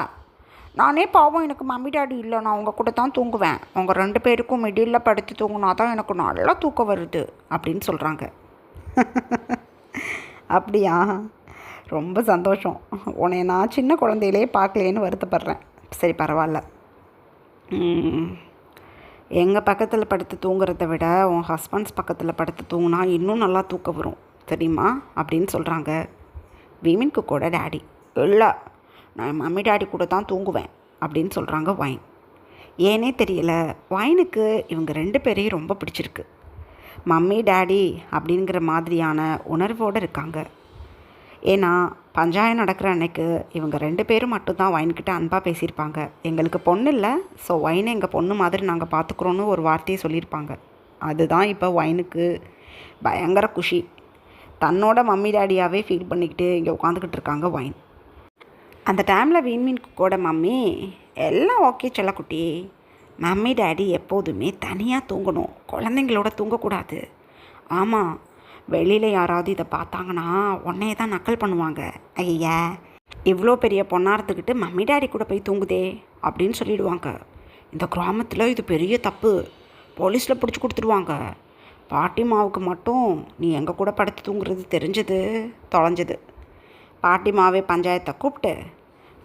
நானே பாவம், எனக்கு மம்மி டேடி இல்லை, நான் உங்கள் கூட தான் தூங்குவேன். உங்கள் 2 பேருக்கும் மிடில் படுத்து தூங்கினா தான் எனக்கு நல்லா தூக்கம் வருது அப்படின்னு சொல்கிறாங்க. அப்படியா, ரொம்ப சந்தோஷம். உன்னை நான் சின்ன குழந்தையிலே பார்க்கலேன்னு வருத்தப்படுறேன். சரி, பரவாயில்ல. எங்கள் பக்கத்தில் படுத்து தூங்குறத விட உன் ஹஸ்பண்ட்ஸ் பக்கத்தில் படுத்து தூங்கினா இன்னும் நல்லா தூக்கம் வரும் தெரியுமா அப்படின்னு சொல்கிறாங்க விமன் குக்கோட டேடி. இல்லை, நான் மம்மி டேடி கூட தான் தூங்குவேன் அப்படின்னு சொல்கிறாங்க வைன். ஏனே தெரியல, வைனுக்கு இவங்க 2 பேரையும் ரொம்ப பிடிச்சிருக்கு. மம்மி டேடி அப்படிங்கிற மாதிரியான உணர்வோடு இருக்காங்க. ஏன்னா பஞ்சாயம் நடக்கிற அன்னைக்கு இவங்க 2 பேரும் மட்டும்தான் வைன்கிட்ட அன்பாக பேசியிருப்பாங்க. எங்களுக்கு பொண்ணு இல்லை, ஸோ வைனை எங்கள் பொண்ணு மாதிரி நாங்கள் பார்த்துக்குறோன்னு ஒரு வார்த்தையை சொல்லியிருப்பாங்க. அதுதான் இப்போ வைனுக்கு பயங்கர குஷி. தன்னோட மம்மி டேடியாகவே ஃபீல் பண்ணிக்கிட்டு இங்கே உட்காந்துக்கிட்டு இருக்காங்க வைன். அந்த டைமில் விமன் குக்கோட மம்மி, எல்லாம் ஓகே செல்லக்குட்டி, மம்மி டேடி எப்போதுமே தனியாக தூங்கணும், குழந்தைங்களோட தூங்கக்கூடாது. ஆமாம், வெளியில் யாராவது இதை பார்த்தாங்கன்னா உன்னையே தான் நக்கல் பண்ணுவாங்க. ஐயா, இவ்வளோ பெரிய பொண்ணாக இருந்துக்கிட்டு மம்மி டேடி கூட போய் தூங்குதே அப்படின்னு சொல்லிடுவாங்க. இந்த கிராமத்தில் இது பெரிய தப்பு, போலீஸில் பிடிச்சி கொடுத்துருவாங்க. பாட்டிமாவுக்கு மட்டும் நீ எங்கள் கூட படுத்து தூங்குறது தெரிஞ்சது தொலைஞ்சது. பாட்டிமாவே பஞ்சாயத்தை கூப்பிட்டு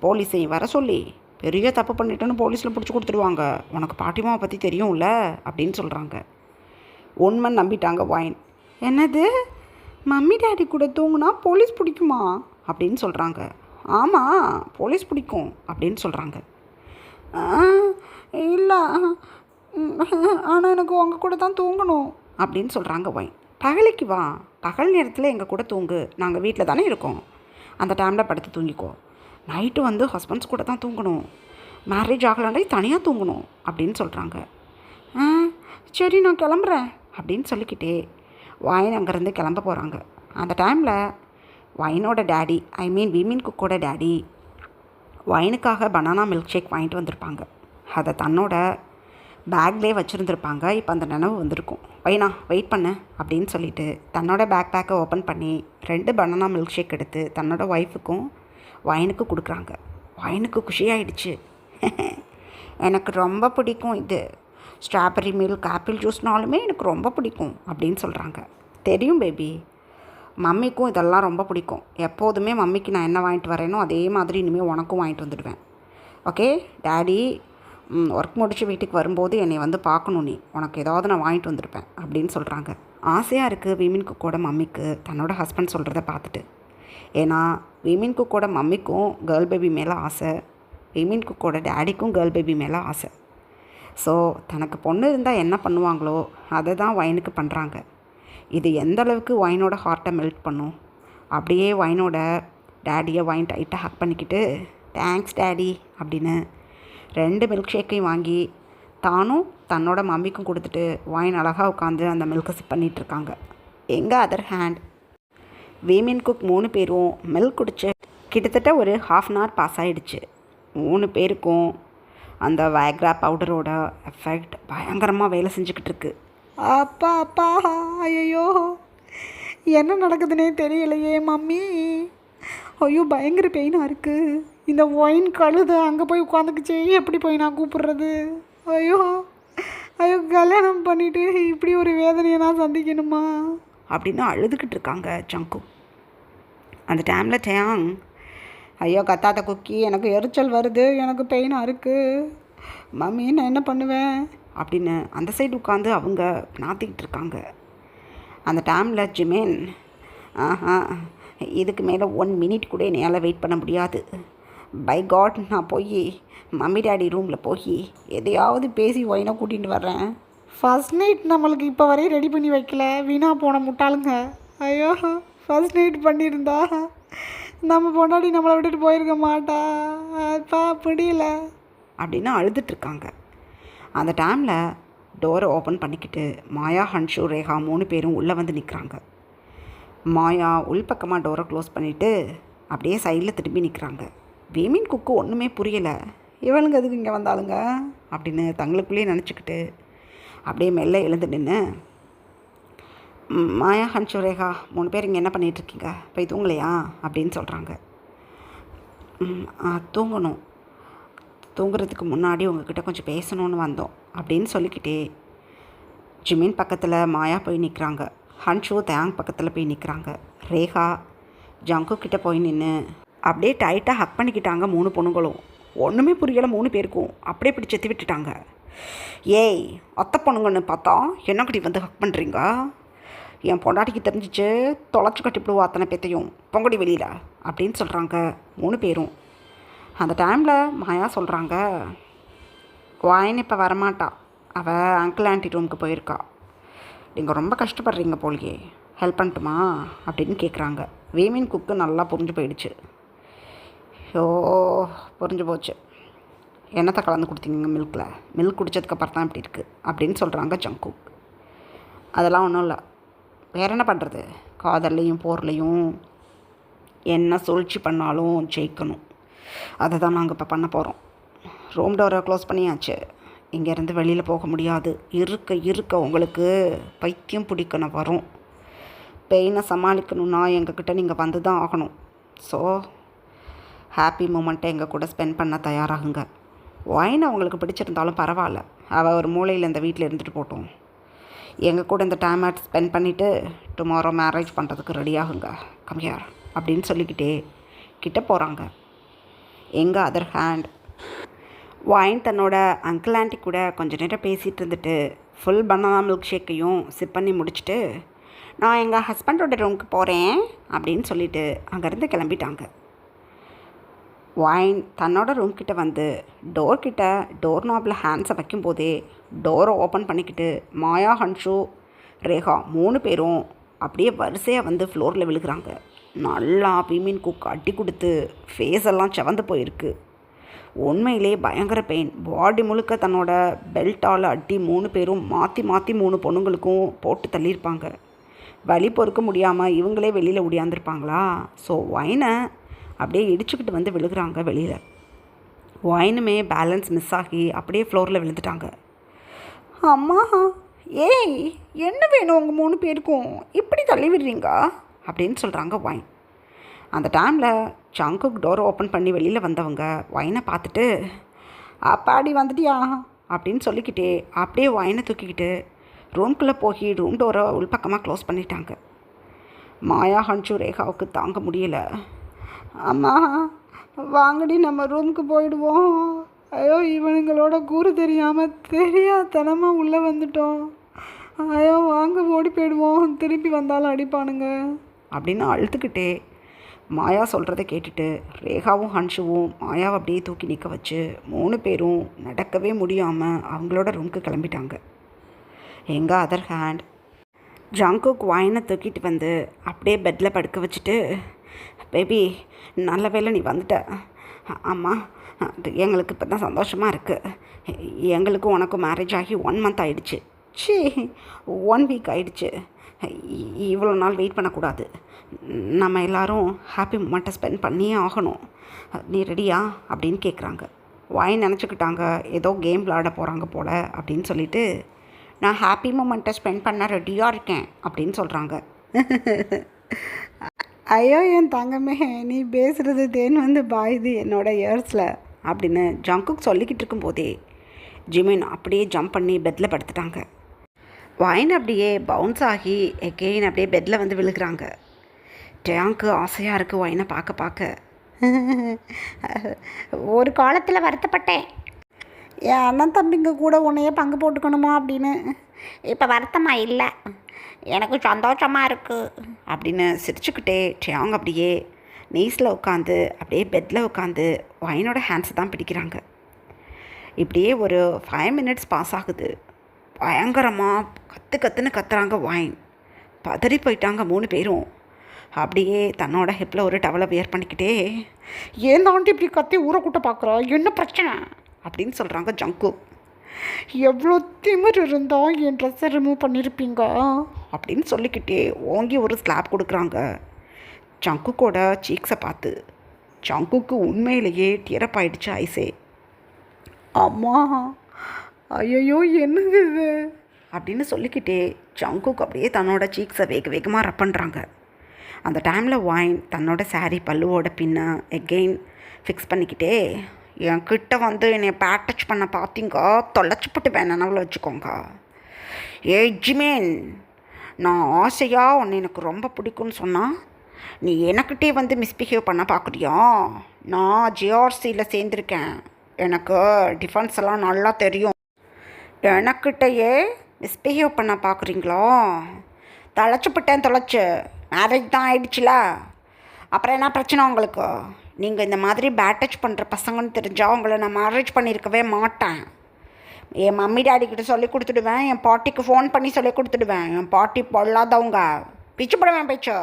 போலீஸையும் வர சொல்லி பெரிய தப்பு பண்ணிட்டோன்னு போலீஸில் பிடிச்சி கொடுத்துருவாங்க. உனக்கு பாட்டிமாவை பற்றி தெரியும்ல அப்படின்னு சொல்கிறாங்க. உண்மைன்னு நம்பிட்டாங்க வைன். என்னது, மம்மி டேடி கூட தூங்குனா போலீஸ் பிடிக்குமா அப்படின்னு சொல்கிறாங்க. ஆமாம், போலீஸ் பிடிக்கும் அப்படின்னு சொல்கிறாங்க. இல்லை, ஆனால் எனக்கு உங்கள் கூட தான் தூங்கணும் அப்படின்னு சொல்கிறாங்க வைன். பகலைக்கு வா, பகல் நேரத்தில் எங்கள் கூட தூங்கு, நாங்கள் வீட்டில் தானே இருக்கோம், அந்த டைமில் படுத்து தூங்கிக்கோ. நைட்டு வந்து ஹஸ்பண்ட்ஸ் கூட தான் தூங்கணும், மேரேஜ் ஆகலாண்டே தனியாக தூங்கணும் அப்படின்னு சொல்கிறாங்க. சரி, நான் கிளம்புறேன் அப்படின்னு சொல்லிக்கிட்டே வைன் அங்கேருந்து கிளம்ப போகிறாங்க. அந்த டைமில் வைனோட டேடி, ஐ மீன் விமன் குக்கோட டேடி, வைனுக்காக பனானா மில்க் ஷேக் வாங்கிட்டு வந்திருப்பாங்க. அதை தன்னோட பேக்லேயே வச்சுருந்துருப்பாங்க. இப்போ அந்த நினைவு வந்திருக்கும். வைனா வெயிட் பண்ணு அப்படின்னு சொல்லிட்டு தன்னோட பேக்கை ஓப்பன் பண்ணி 2 பனானா மில்க் ஷேக் எடுத்து தன்னோட ஒய்ஃபுக்கும் வைனுக்கு கொடுக்குறாங்க. வைனுக்கு குஷியாயிடுச்சு. எனக்கு ரொம்ப பிடிக்கும் இது, ஸ்ட்ராபெரி மில்க், ஆப்பிள் ஜூஸ்னாலுமே எனக்கு ரொம்ப பிடிக்கும் அப்படின்னு சொல்கிறாங்க. தெரியும் பேபி, மம்மிக்கும் இதெல்லாம் ரொம்ப பிடிக்கும். எப்போதுமே மம்மிக்கு நான் என்ன வாங்கிட்டு வரேனோ அதே மாதிரி இனிமேல் உனக்கும் வாங்கிட்டு வந்துடுவேன். ஓகே டேடி, ஒர்க் முடித்து வீட்டுக்கு வரும்போது என்னை வந்து பார்க்கணும், நீ உனக்கு ஏதாவது நான் வாங்கிட்டு வந்திருப்பேன் அப்படின்னு சொல்கிறாங்க. ஆசையாக இருக்குது விமின் குக்கோட மம்மிக்கு தன்னோட ஹஸ்பண்ட் சொல்கிறத பார்த்துட்டு. ஏன்னா விமின் குக்கோட மம்மிக்கும் கேர்ள் பேபி மேலே ஆசை, விமின் குக்கோட டேடிக்கும் கேர்ள் பேபி மேலே ஆசை. ஸோ தனக்கு பொண்ணு இருந்தால் என்ன பண்ணுவாங்களோ அதை தான் ஒயினுக்கு பண்ணுறாங்க. இது எந்த அளவுக்கு ஒயினோட ஹார்ட்டை மெல்ட் பண்ணும். அப்படியே ஒயினோட டேடியை ஒயின் டைட்டாக ஹக் பண்ணிக்கிட்டு தேங்க்ஸ் டேடி அப்படின்னு 2 மில்க் ஷேக்கையும் வாங்கி தானும் தன்னோட மம்மிக்கும் கொடுத்துட்டு ஒயின் அழகாக உட்காந்து அந்த மில்கை சிப் பண்ணிகிட்ருக்காங்க. எங்கள் அதர் ஹேண்ட் விமின் குக் 3 பேரும் மில்க் குடிச்சு கிட்டத்தட்ட ஒரு ½ அன் ஹவர் பாஸ் ஆகிடுச்சு. 3 பேருக்கும் அந்த வேக்ரா பவுடரோட எஃபெக்ட் பயங்கரமாக வேலை செஞ்சுக்கிட்டு இருக்கு. அப்பா அப்பா ஐயோ என்ன நடக்குதுன்னே தெரியலையே மம்மி. ஐயோ பயங்கர பெயினாக இருக்குது. இந்த ஒயின் கழுது அங்கே போய் உட்காந்துக்குச்சே, எப்படி போய் நான் கூப்பிட்றது? ஐயோ ஐயோ கல்யாணம் பண்ணிவிட்டு இப்படி ஒரு வேதனையை நான் சந்திக்கணுமா அப்படின்னு அழுதுகிட்டு இருக்காங்க ஜங்கு. அந்த டைமில் டேங், ஐயோ கத்தாத குக்கி, எனக்கு எரிச்சல் வருது, எனக்கு பெயினாக இருக்குது மம்மி, நான் என்ன பண்ணுவேன் அப்படின்னு அந்த சைடு உட்காந்து அவங்க நாத்திக்கிட்டு இருக்காங்க. அந்த டைமில் ஜிமேன், இதுக்கு மேலே 1 மினிட் கூட என்னால் வெயிட் பண்ண முடியாது. பை காட், நான் போய் மம்மி டேடி ரூமில் போய் எதையாவது பேசி ஒயினை கூட்டிகிட்டு வர்றேன். ஃபர்ஸ்ட் நைட் நம்மளுக்கு இப்போ வரையும் ரெடி பண்ணி வைக்கல, வீணாக போன முட்டாளுங்க. ஐயோ ஃபர்ஸ்ட் நைட் பண்ணியிருந்தா நம்ம பொண்டாடி நம்மளை விட்டுட்டு போயிருக்க மாட்டா, அப்பா முடியல அப்படின்னு அழுதுட்ருக்காங்க. அந்த டைமில் டோரை ஓப்பன் பண்ணிக்கிட்டு மாயா, ஹன்ஷு, ரேகா 3 பேரும் உள்ளே வந்து நிற்கிறாங்க. மாயா உள்பக்கமாக டோரை க்ளோஸ் பண்ணிவிட்டு அப்படியே சைடில் திரும்பி நிற்கிறாங்க. விமின் குக்கு ஒன்றுமே புரியலை, இவளுங்க எதுக்கு இங்கே வந்தாளுங்க அப்படின்னு தங்களுக்குள்ளேயே நினச்சிக்கிட்டு அப்படியே மெல்ல எழுந்து நின்று, மாயா, ஹன்ஷு, ரேகா 3 பேர் இங்கே என்ன பண்ணிகிட்ருக்கீங்க, போய் தூங்கலையா அப்படின்னு சொல்கிறாங்க. தூங்கணும், தூங்குறதுக்கு முன்னாடி உங்ககிட்ட கொஞ்சம் பேசணுன்னு வந்தோம் அப்படின்னு சொல்லிக்கிட்டே ஜிமின் பக்கத்தில் மாயா போய் நிற்கிறாங்க. ஹன்ஷு தேங் பக்கத்தில் போய் நிற்கிறாங்க. ரேகா ஜங்கு கிட்டே போய் நின்று அப்படியே டைட்டாக ஹக் பண்ணிக்கிட்டாங்க 3 பொண்ணுங்களும். ஒன்றுமே புரியலை 3 பேருக்கும். அப்படியே பிடிச்சி எத்தி விட்டுட்டாங்க. ஏய் அத்தை பொண்ணுங்கன்னு பார்த்தா என்ன கட்டி வந்து ஹக் பண்ணுறீங்க, என் பொண்டாட்டிக்கு தெரிஞ்சிச்சு தொலைச்சி கட்டிவிடுவா அத்தனை பேத்தையும், பொங்கடி வெளியில் அப்படின்னு சொல்கிறாங்க 3 பேரும். அந்த டைமில் மாயா சொல்கிறாங்க, வாயின் இப்போ வரமாட்டா, அவள் அங்கிள் ஆண்டி ரூமுக்கு போயிருக்கா, நீங்கள் ரொம்ப கஷ்டப்படுறீங்க போலியே, ஹெல்ப் பண்ணட்டுமா அப்படின்னு கேட்குறாங்க. விமின் குக்கு நல்லா புரிஞ்சு போயிடுச்சு. ஸோ புரிஞ்சு போச்சு, என்னத்தை கலந்து கொடுத்தீங்க மில்கில், மில்க் குடித்ததுக்கப்புறம் தான் இப்படி இருக்குது அப்படின்னு சொல்கிறாங்க ஜங்குக். அதெல்லாம் ஒன்றும் இல்லை, வேறு என்ன பண்ணுறது, காதல்லையும் போர்லையும் என்ன சூழ்ச்சி பண்ணாலும் ஜெயிக்கணும், அதை தான் நாங்கள் இப்போ பண்ண போகிறோம். ரூம் டோரை க்ளோஸ் பண்ணியாச்சு, இங்கேருந்து வெளியில் போக முடியாது. இருக்க உங்களுக்கு பைத்தியம் பிடிக்கணும் வரும். பெயினை சமாளிக்கணுன்னா எங்ககிட்ட நீங்கள் வந்து தான் ஆகணும். ஸோ ஹாப்பி மூமெண்ட்டை எங்கள் கூட ஸ்பெண்ட் பண்ண தயாராகுங்க. ஒயின் அவங்களுக்கு பிடிச்சிருந்தாலும் பரவாயில்ல, அவள் ஒரு மூலையில் இந்த வீட்டில் இருந்துட்டு போட்டோம். எங்கள் கூட இந்த டைமை ஸ்பெண்ட் பண்ணிவிட்டு டுமாரோ மேரேஜ் பண்ணுறதுக்கு ரெடியாகுங்க, கம்மியார் அப்படின்னு சொல்லிக்கிட்டே கிட்ட போகிறாங்க. எங்கள் அதர் ஹேண்ட் ஒயின் தன்னோட அங்கிள் ஆண்டி கூட கொஞ்சம் நேரம் பேசிகிட்டு இருந்துட்டு ஃபுல் பனானா மில்க் ஷேக்கையும் சிப் பண்ணி முடிச்சுட்டு, நான் எங்கள் ஹஸ்பண்டோட ரூமுக்கு போகிறேன் அப்படின்னு சொல்லிவிட்டு அங்கேருந்து கிளம்பிட்டாங்க. ஒயின் தன்னோட ரூம் கிட்ட வந்து டோர் நாபில் ஹேண்ட்ஸை வைக்கும்போதே டோரை ஓப்பன் பண்ணிக்கிட்டு மாயா, ஹன்ஷு, ரேகா 3 பேரும் அப்படியே வரிசையாக வந்து ஃப்ளோரில் விழுகிறாங்க. நல்லா விமின் குக் அடி கொடுத்து ஃபேஸ் எல்லாம் செவந்து போயிருக்கு. உண்மையிலே பயங்கர பெயின். பாடி முழுக்க தன்னோட பெல்ட்டால் அடி 3 பேரும் மாற்றி 3 பொண்ணுங்களுக்கும் போட்டு தள்ளியிருப்பாங்க. வலி பொறுக்க முடியாமல் இவங்களே வெளியில் ஒடியாந்துருப்பாங்களா. ஸோ ஒயினை அப்படியே இடிச்சுக்கிட்டு வந்து விழுகிறாங்க வெளியில். ஒயினுமே பேலன்ஸ் மிஸ் ஆகி அப்படியே ஃப்ளோரில் விழுந்துட்டாங்க. அம்மா ஏய் என்ன வேணும் உங்கள் 3 பேருக்கும், இப்படி தள்ளி விடுறீங்க அப்படின்னு சொல்கிறாங்க ஒயின். அந்த டைமில் ஜங்குக் டோரை ஓப்பன் பண்ணி வெளியில் வந்தவங்க ஒயினை பார்த்துட்டு, அப்பாடி வந்துட்டியா அப்படின்னு சொல்லிக்கிட்டே அப்படியே ஒயினை தூக்கிக்கிட்டு ரூம்குள்ளே போய் ரூம் டோரை உள்பக்கமாக க்ளோஸ் பண்ணிட்டாங்க. மாயா, ஹன்ஷு, ரேகாவுக்கு தாங்க முடியல. அம்மா வாங்கடி நம்ம ரூமுக்கு போயிடுவோம். ஐயோ இவனுங்களோட கூறு தெரியாமல் தெரியாதனமாக உள்ளே வந்துட்டோம். ஐயோ வாங்க ஓடி போயிடுவோம், திருப்பி வந்தாலும் அடிப்பானுங்க அப்படின்னு அழுதுகிட்டே மாயா சொல்கிறத கேட்டுட்டு ரேகாவும் ஹன்ஷுவும் மாயாவை அப்படியே தூக்கி நிற்க வச்சு 3 பேரும் நடக்கவே முடியாமல் அவங்களோட ரூமுக்கு கிளம்பிட்டாங்க. எங்கள் அதர் ஹேண்ட் ஜங்குக் வாயினை தூக்கிட்டு வந்து அப்படியே பெட்டில் படுக்க வச்சுட்டு, பேபி நல்ல வேளை நீ வந்துட்ட. அம்மா எங்களுக்கு இப்போ தான் சந்தோஷமாக இருக்குது. எங்களுக்கும் உனக்கும் மேரேஜ் ஆகி 1 மந்த் ஆகிடுச்சு. 1 வீக் ஆகிடுச்சு. இவ்வளோ நாள் வெயிட் பண்ணக்கூடாது. நம்ம எல்லோரும் ஹாப்பி மொமெண்ட்டை ஸ்பெண்ட் பண்ணியே ஆகணும். நீ ரெடியா அப்படின்னு கேட்குறாங்க. வாய் நினச்சிக்கிட்டாங்க ஏதோ கேம் விளாட போகிறாங்க போல் அப்படின்னு சொல்லிட்டு, நான் ஹாப்பி மொமெண்ட்டை ஸ்பெண்ட் பண்ண ரெடியாக இருக்கேன் அப்படின்னு சொல்கிறாங்க. ஐயோ என் தங்கமே, நீ பேசுகிறது தேன் வந்து பாயுது என்னோட இயர்ஸில் அப்படின்னு ஜங்குக் சொல்லிக்கிட்டு இருக்கும்போதே ஜிமின் அப்படியே ஜம்ப் பண்ணி பெட்டில் படுத்துட்டாங்க. வாயின் அப்படியே பவுன்ஸ் ஆகி எகெயின் அப்படியே பெட்டில் வந்து விழுகிறாங்க. டேங்க்கு ஆசையாக இருக்குது வாயினை பார்க்க. ஒரு காலத்தில் வருத்தப்பட்டேன், என் அண்ணன் தம்பிங்க கூட உன்னையே பங்கு போட்டுக்கணுமா அப்படின்னு. இப்போ வருத்தமாக இல்லை, எனக்கு சந்தோஷமாக இருக்குது அப்படின்னு சிரிச்சுக்கிட்டே டேங் அப்படியே நீஸில் உட்காந்து அப்படியே பெட்டில் உட்காந்து வாயினோட ஹேண்ட்ஸ் தான் பிடிக்கிறாங்க. இப்படியே ஒரு 5 மினிட்ஸ் பாஸ் ஆகுது. பயங்கரமாக கத்துன்னு கத்துறாங்க வாயின். பதறி போயிட்டாங்க 3 பேரும். அப்படியே தன்னோட ஹிப்பில் ஒரு டவலை வியர் பண்ணிக்கிட்டே, ஏன் தாண்டி இப்படி கத்தி ஊரை கூட்ட பார்க்குறா, என்ன பிரச்சனை அப்படின்னு சொல்கிறாங்க ஜங்குக். எவ்வளோ திமிர் இருந்தால் என் ட்ரெஸ்ஸை ரிமூவ் பண்ணியிருப்பீங்க அப்படின்னு சொல்லிக்கிட்டே ஓங்கி ஒரு ஸ்லாப் கொடுக்குறாங்க ஜங்குக்கோட சீக்ஸை பார்த்து. ஜங்குக்கு உண்மையிலேயே டியரப் ஆயிடுச்சு ஐஸே. அம்மா ஐயோ என்னது இது அப்படின்னு சொல்லிக்கிட்டே ஜங்குக் அப்படியே தன்னோட சீக்ஸை வேகமாக ரப் பண்ணுறாங்க. அந்த டைமில் வாயின் தன்னோட சாரீ பல்லுவோட பின்ன எகெயின் ஃபிக்ஸ் பண்ணிக்கிட்டே, என்கிட்ட வந்து என்னை பேட்டச் பண்ண பார்த்தீங்க, தொலைச்சிப்பட்டு வேணாவில் வச்சுக்கோங்க. ஜிமேன், நான் ஆசையாக உன்னை எனக்கு ரொம்ப பிடிக்கும்னு சொன்னால் நீ எனக்கிட்டே வந்து மிஸ்பிஹேவ் பண்ண பார்க்குறியா? நான் ஜிஆர்சியில் சேர்ந்துருக்கேன், எனக்கு டிஃபென்ஸ் எல்லாம் நல்லா தெரியும். எனக்கிட்டேயே மிஸ்பிஹேவ் பண்ண பார்க்குறீங்களா? தொலைச்சி மேரேஜ் தான் ஆயிடுச்சுல, அப்புறம் என்ன பிரச்சனை உங்களுக்கு? நீங்கள் இந்த மாதிரி பேட்டச் பண்ணுற பசங்கன்னு தெரிஞ்சால் உங்களை நான் மேரேஜ் பண்ணியிருக்கவே மாட்டேன். என் மம்மி டாடிக்கிட்ட சொல்லி கொடுத்துடுவேன், என் பாட்டிக்கு ஃபோன் பண்ணி சொல்லி கொடுத்துடுவேன். என் பாட்டி பொல்லாதவங்க, பிச்சு போடுவேன் பேச்சு.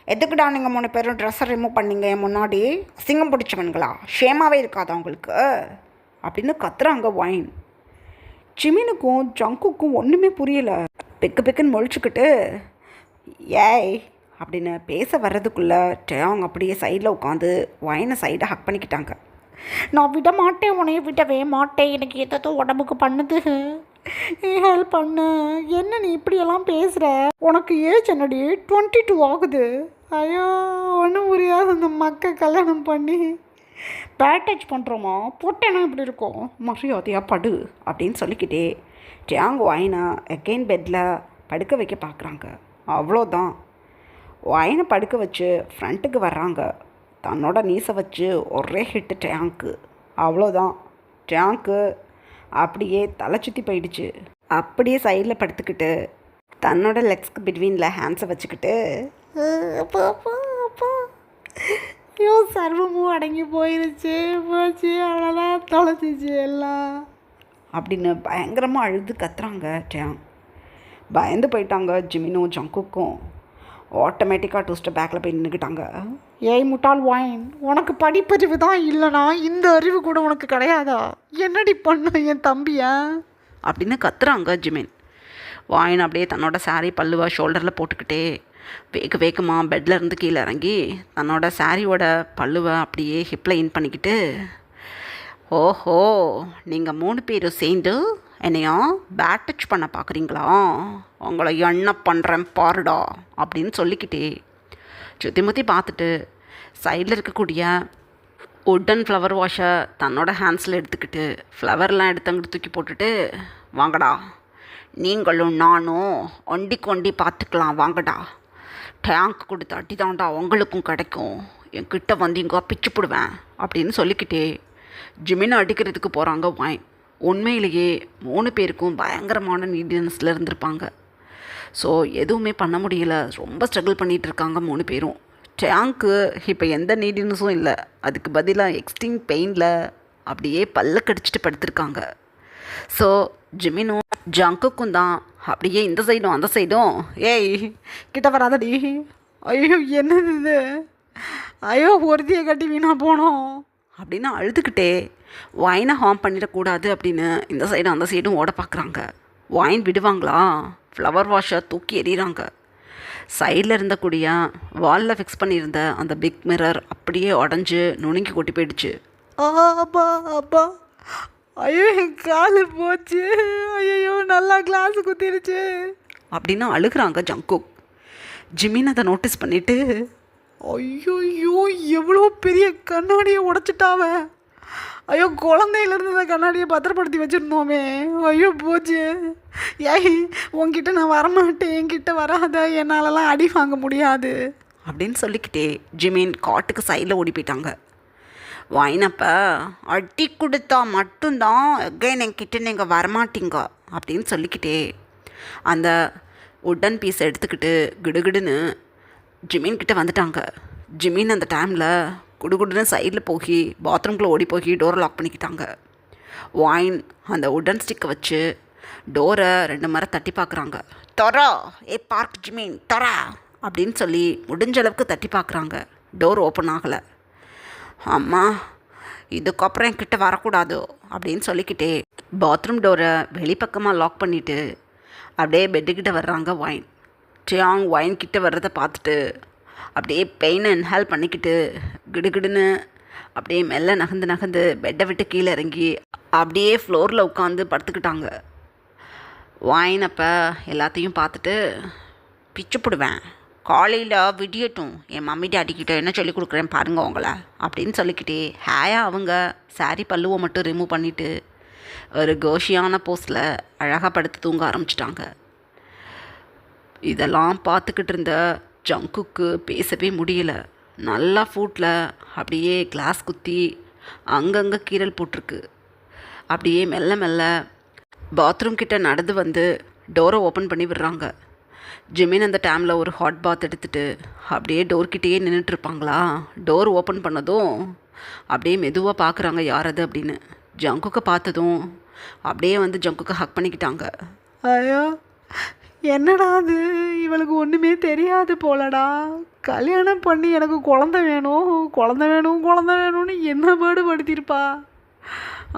எதுக்குடா நீங்கள் 3 பேரும் ட்ரெஸ்ஸை ரிமூவ் பண்ணீங்க என் முன்னாடி? அசிங்கம் பிடிச்சவனுங்களா? ஷேமாகவே இருக்காதா உங்களுக்கு அப்படின்னு கத்துறாங்க வாயின். ஜிமினுக்கும் ஜங்குக்கும் ஒன்றுமே புரியலை. பெக்குன்னு முழிச்சுக்கிட்டு ஏய் அப்படின்னு பேச வர்றதுக்குள்ளே டேங் அப்படியே சைடில் உட்காந்து வாயினை சைடை ஹக் பண்ணிக்கிட்டாங்க. நான் விட மாட்டேன், உன்னைய விடவே மாட்டேன், எனக்கு எதோ உடம்புக்கு பண்ணுது, ஹெல்ப் பண்ணு. என்ன நீ இப்படியெல்லாம் பேசுகிற? உனக்கு ஏஜ் என்னடி? 22 ஆகுது. ஐயோ ஒன்றும் புரியாது, இந்த மக்கள் கல்யாணம் பண்ணி பேட்டேஜ் பண்ணுறோமா, போட்டேன்னா இப்படி இருக்கும், மரியாதையாக படு அப்படின்னு சொல்லிக்கிட்டே டேங் வாயினை எகெயின் பெட்டில் படுக்க வைக்க பார்க்குறாங்க. அவ்வளோதான், வாயினை படுக்க வச்சு ஃப்ரண்ட்டுக்கு வர்றாங்க. தன்னோட நீஸை வச்சு ஒரே ஹிட்டு டேங்க்கு. அவ்வளோதான், டேங்க்கு அப்படியே தலை சுற்றி போயிடுச்சு. அப்படியே சைடில் படுத்துக்கிட்டு தன்னோட லெக்ஸ்க்கு பிட்வீனில் ஹேண்ட்ஸை வச்சுக்கிட்டு ஐயோ சர்வமும் அடங்கி போயிடுச்சு, போச்சு, அவ்வளோதான், தொலைச்சிச்சு எல்லாம் அப்படின்னு பயங்கரமாக அழுது கத்துறாங்க டேங். பயந்து போயிட்டாங்க ஜிமினும் ஜங்குக்கும். ஆட்டோமேட்டிக்காக 2 ஸ்டெப் பேக்கில் போய் நின்றுக்கிட்டாங்க. ஏய் முட்டாள் வாயின், உனக்கு படிப்பறிவு தான் இல்லைனா இந்த அறிவு கூட உனக்கு கிடையாதா? என்னடி பண்ண என் தம்பியா அப்படின்னு கத்துறாங்க ஜிமின். வாயின் அப்படியே தன்னோட சாரீ பல்லுவா ஷோல்டரில் போட்டுக்கிட்டே வேகமாக பெட்டில் இருந்து கீழே இறங்கி தன்னோட சாரியோட பல்லுவை அப்படியே ஹிப்பில் இன் பண்ணிக்கிட்டு, ஓஹோ நீங்கள் 3 பேரும் சேர்ந்து என்னையா பேட்டச் பண்ண பார்க்குறீங்களா? உங்களை என்ன பண்ணுறேன் பாருடா அப்படின்னு சொல்லிக்கிட்டே சுற்றி பார்த்துட்டு சைடில் இருக்கக்கூடிய உட்டன் ஃப்ளவர் வாஷை தன்னோட ஹேண்ட்ஸில் எடுத்துக்கிட்டு ஃப்ளவர்லாம் எடுத்து அங்கிட்டு தூக்கி போட்டுட்டு, வாங்கடா நீங்களும் நானும் ஒண்டி பார்த்துக்கலாம், வாங்கடா, டேங்க் கொடுத்து அடி தாண்டா உங்களுக்கும் கிடைக்கும், என்கிட்ட வந்து இங்கே பிச்சு போடுவேன் அப்படின்னு சொல்லிக்கிட்டே ஜிமினை அடிக்கிறதுக்கு போகிறாங்க வாயின். உண்மையிலேயே 3 பேருக்கும் பயங்கரமான நீடினஸில் இருந்திருப்பாங்க. ஸோ எதுவுமே பண்ண முடியல, ரொம்ப ஸ்ட்ரகிள் பண்ணிகிட்டு இருக்காங்க 3 பேரும். டேங்க்கு இப்போ எந்த நீடினஸும் இல்லை, அதுக்கு பதிலாக எக்ஸ்ட்ரீம் பெயினில் அப்படியே பல்ல கடிச்சிட்டு படுத்திருக்காங்க. ஸோ ஜிமினும் ஜங்குக்கும் தான் அப்படியே இந்த சைடும் அந்த சைடும், ஏய் கிட்ட வராதடி, ஐயோ என்னது இது, ஐயோ ஒருத்தியை கட்டி வீணாக போனோம் அப்படின்னு அழுதுகிட்டே ஒயினை ஹார்ம் பண்ணிடக்கூடாது அப்படின்னு இந்த சைடும் அந்த சைடும் ஓட பார்க்குறாங்க. ஒயின் விடுவாங்களா? ஃப்ளவர் வாஷை தூக்கி எறிகிறாங்க. சைடில் இருந்தக்கூடிய வாலில் ஃபிக்ஸ் பண்ணியிருந்த அந்த பிக் மிரர் அப்படியே உடஞ்சி நுணுங்கி கொட்டி போயிடுச்சு. அப்பா அப்பா, ஐயோ என் காலு போச்சு, ஐயோ நல்லா கிளாஸ் குத்திருச்சு அப்படின்னு அழுகிறாங்க ஜங்குக். ஜிமின் அதை நோட்டீஸ் பண்ணிவிட்டு, ஐயோ எவ்வளோ பெரிய கண்ணாடியை உடைச்சிட்டாவ, ஐயோ குழந்தையிலேருந்து இந்த கண்ணாடியை பத்திரப்படுத்தி வச்சுருந்தோமே, ஐயோ போச்சு, ஏய் உன்கிட்ட நான் வரமாட்டேன், என்கிட்ட வராத, என்னாலலாம் அடி வாங்க முடியாது அப்படின்னு சொல்லிக்கிட்டே ஜிமின் காட்டுக்கு சைடில் ஓடி போயிட்டாங்க. வாயினப்ப அடி கொடுத்தா மட்டும்தான் எகைன் என்கிட்ட நீங்கள் வரமாட்டீங்க அப்படின்னு சொல்லிக்கிட்டே அந்த உட்டன் பீஸை எடுத்துக்கிட்டு கிடுகிடுன்னு ஜிமின் கிட்ட வந்துட்டாங்க. ஜிமின் அந்த டைமில் குடுகுடுன்னு சைடில் போய் பாத்ரூம்குள்ளே ஓடி போய் டோரை லாக் பண்ணிக்கிட்டாங்க. வாயின் அந்த உட்டன் ஸ்டிக்கை வச்சு டோரை 2 முறை தட்டி பார்க்குறாங்க. தொரா ஏ பார்க் ஜிமின் தொரா அப்படின்னு சொல்லி முடிஞ்ச அளவுக்கு தட்டி பார்க்குறாங்க. டோர் ஓப்பன் ஆகலை. அம்மா இதுக்கப்புறம் என்கிட்ட வரக்கூடாது அப்படின்னு சொல்லிக்கிட்டே பாத்ரூம் டோரை வெளிப்பக்கமாக லாக் பண்ணிவிட்டு அப்படியே பெட்டுக்கிட்ட வர்றாங்க ஒயின். டியாங் ஒயின் கிட்ட வர்றதை பார்த்துட்டு அப்படியே பெயினை இன்ஹேல் பண்ணிக்கிட்டு கிடுகிடுன்னு அப்படியே மெல்ல நகர்ந்து பெட்டை விட்டு கீழே இறங்கி அப்படியே ஃப்ளோரில் உட்காந்து படுத்துக்கிட்டாங்க. ஒயின் அப்போ எல்லாத்தையும் பார்த்துட்டு, பிச்சு போடுவேன், காலையில் விடியட்டும் என் மம்மி டாடிக்கிட்ட என்ன சொல்லிக் கொடுக்குறேன் பாருங்க உங்களை அப்படின்னு சொல்லிக்கிட்டே ஹேயாக அவங்க சாரி பல்லுவை மட்டும் ரிமூவ் பண்ணிவிட்டு ஒரு கோஷியான போஸ்டில் அழகாக படுத்து தூங்க ஆரம்பிச்சிட்டாங்க. இதெல்லாம் பார்த்துக்கிட்டு இருந்த ஜங்குக்கு பேசவே முடியல. நல்லா ஃபுட்டில் அப்படியே கிளாஸ் குத்தி அங்கங்கே கீறல் போட்டிருக்கு. அப்படியே மெல்ல மெல்ல பாத்ரூம் கிட்ட நடந்து வந்து டோரை ஓப்பன் பண்ணி விடுறாங்க. ஜிமின் அந்த டைமில் ஒரு ஹாட் பாத் எடுத்துகிட்டு அப்படியே டோர்கிட்டேயே நின்றுட்டுருப்பாங்களா. டோர் ஓப்பன் பண்ணதும் அப்படியே மெதுவாக பார்க்குறாங்க யார் அது அப்படின்னு. ஜங்குக்கை பார்த்ததும் அப்படியே வந்து ஜங்குக்கை ஹக் பண்ணிக்கிட்டாங்க. ஐயோ என்னடா அது, இவளுக்கு ஒன்றுமே தெரியாது போலடா, கல்யாணம் பண்ணி எனக்கு குழந்த வேணும்னு என்ன பாடுபடுத்தியிருப்பா.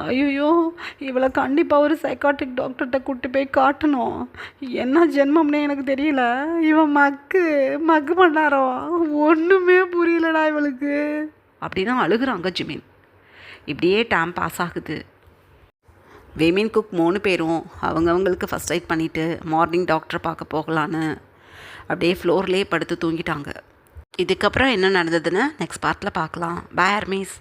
ஐயோ இவளை கண்டிப்பாக ஒரு சைக்காட்ரிக் டாக்டர்கிட்ட கூட்டி போய் காட்டணும். என்ன ஜென்மம்னே எனக்கு தெரியல, இவன் மக்கு பண்ணாரோ, ஒன்றுமே புரியலடா இவளுக்கு அப்படின்னா அழுகுறாங்க ஜிமின். இப்படியே டைம் பாஸ் ஆகுது. விமின் குக் 3 பேரும் அவங்கவுங்களுக்கு ஃபஸ்ட் எய்ட் பண்ணிவிட்டு மார்னிங் டாக்டரை பார்க்க போகலான்னு அப்படியே ஃப்ளோர்லேயே படுத்து தூங்கிட்டாங்க. இதுக்கப்புறம் என்ன நடந்ததுன்னு நெக்ஸ்ட் பார்ட்டில் பார்க்கலாம். Bye armies.